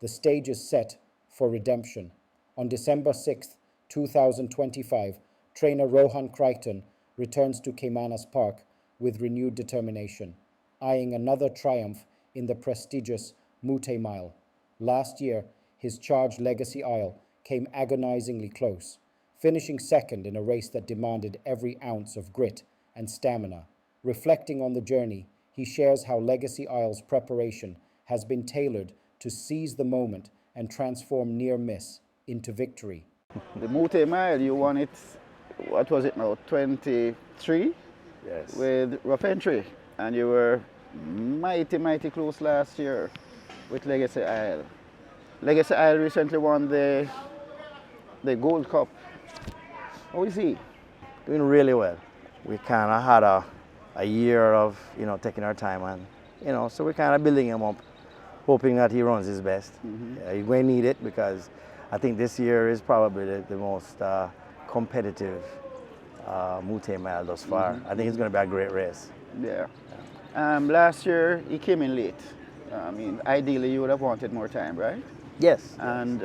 The stage is set for redemption. On December 6th, 2025, trainer Rohan Crichton returns to Caymanas Park with renewed determination, eyeing another triumph in the prestigious Mouttet Mile. Last year, his charged Legacy Isle came agonizingly close, finishing second in a race that demanded every ounce of grit and stamina. Reflecting on the journey, he shares how Legacy Isle's preparation has been tailored to seize the moment and transform near miss into victory. The Mouttet Mile, you won it, what was it now, 23? Yes. With Rohan Crichton. And you were mighty close last year with Legacy Isle. Legacy Isle recently won the Gold Cup. How is he? Doing really well. We kind of had a year of, taking our time and, so we're kind of building him up, hoping that he runs his best. He's going to need it because I think this year is probably the most competitive Mouttet Mile thus far. I think it's going to be a great race. Yeah. Last year he came in late. I mean, ideally you would have wanted more time, right? Yes. And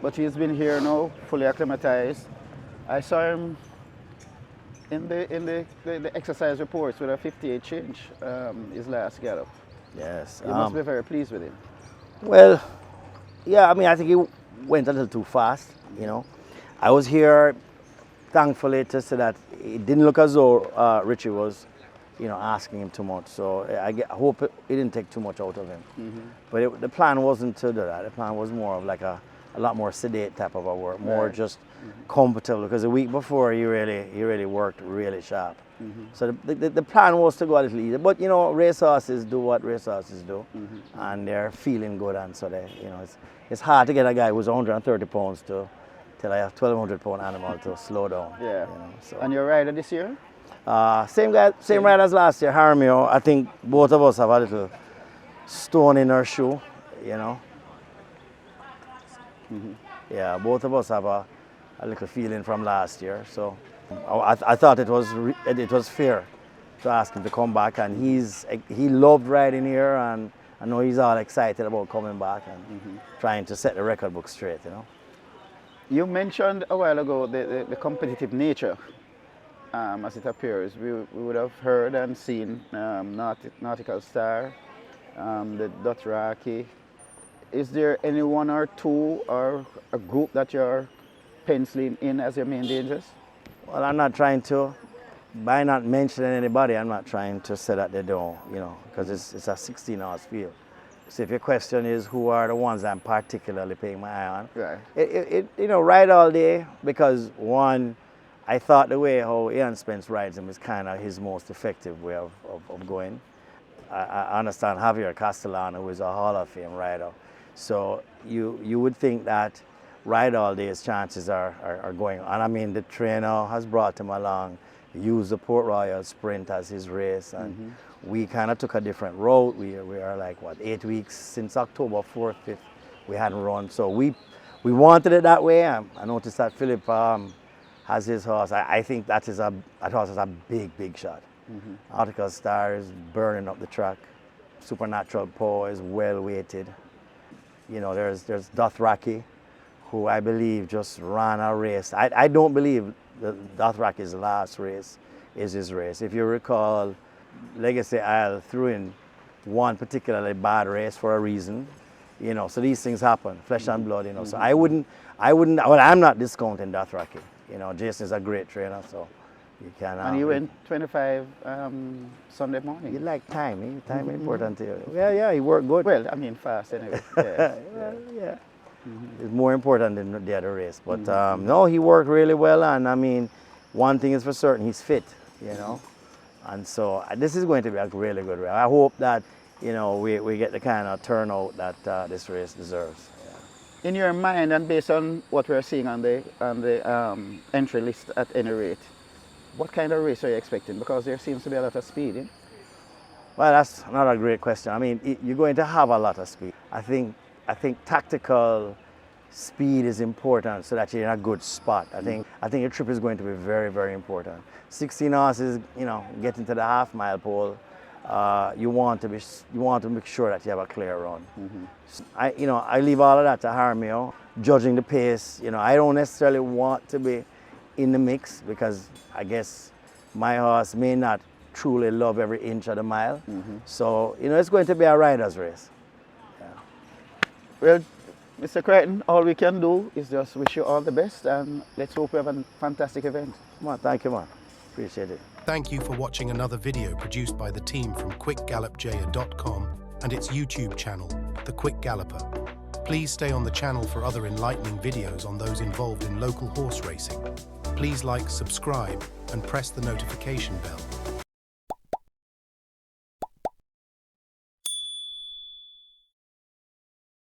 but he's been here now, fully acclimatized. I saw him in the exercise reports with a 58 change, his last gallop. Yes. You must be very pleased with him. Well, yeah, I mean, I think he went a little too fast, I was here, thankfully, to say that it didn't look as though Richie was, asking him too much. So I hope it didn't take too much out of him. But the plan wasn't to do that. The plan was more of like a lot more sedate type of a work, more just comfortable. Because the week before, he really worked really sharp. So the plan was to go a little easier. But racehorses do what racehorses do, and they're feeling good. And so it's hard to get a guy who's 130 pounds to tell a 1,200-pound animal to slow down. Yeah. So. And your rider this year? Same rider as last year, Harmio. I think both of us have a little stone in our shoe, Yeah, both of us have a little feeling from last year. So I thought it was fair to ask him to come back, and he loved riding here, and I know he's all excited about coming back and trying to set the record book straight. You mentioned a while ago the competitive nature. As it appears, we would have heard and seen Nautical Star, the Dothraki. Is there any one or two or a group that you're penciling in as your main dangers? Well, I'm not trying to, by not mentioning anybody, I'm not trying to say that they don't, because it's a 16-horse field. So if your question is who are the ones I'm particularly paying my eye on, right. Ride all day, because one, I thought the way how Ian Spence rides him is kind of his most effective way of going. I understand Javier Castellano, who is a Hall of Fame rider. So you would think that ride all day's chances are going on. And I mean, the trainer has brought him along, used the Port Royal Sprint as his race, and we kind of took a different route. We are like, 8 weeks since October 4th, 5th, we hadn't run. So we wanted it that way. I noticed that Philip has his horse. I think that horse is a big shot. Nautical Star is burning up the track. Supernatural Power is well weighted. There's Dothraki, who I believe just ran a race. I don't believe that Dothraki's last race is his race. If you recall, Legacy Isle threw in one particularly bad race for a reason. So these things happen, flesh and blood. So I wouldn't. Well, I'm not discounting Dothraki. Jason's a great trainer, so you can. And you went 25 Sunday morning. You like time? Time is important to you. Yeah, he worked good. Well, I mean fast anyway. Yeah. Yeah. It's more important than the other race. But no, he worked really well, and I mean, one thing is for certain, he's fit. And so this is going to be a really good race. I hope that we get the kind of turnout that this race deserves. In your mind, and based on what we're seeing on the entry list at any rate, what kind of race are you expecting? Because there seems to be a lot of speed. Eh? Well, that's another great question. I mean, you're going to have a lot of speed. I think tactical speed is important so that you're in a good spot. I think your trip is going to be very, very important. 16 horses, getting to the half-mile pole, you want to make sure that you have a clear run. I leave all of that to Harmio, judging the pace. I don't necessarily want to be in the mix because I guess my horse may not truly love every inch of the mile. So, it's going to be a rider's race. Yeah. Well, Mr. Crichton, all we can do is just wish you all the best, and let's hope we have a fantastic event. Man, thank you, man. Appreciate it. Thank you for watching another video produced by the team from QuickGallopJaya.com and its YouTube channel, The Quick Galloper. Please stay on the channel for other enlightening videos on those involved in local horse racing. Please like, subscribe, and press the notification bell.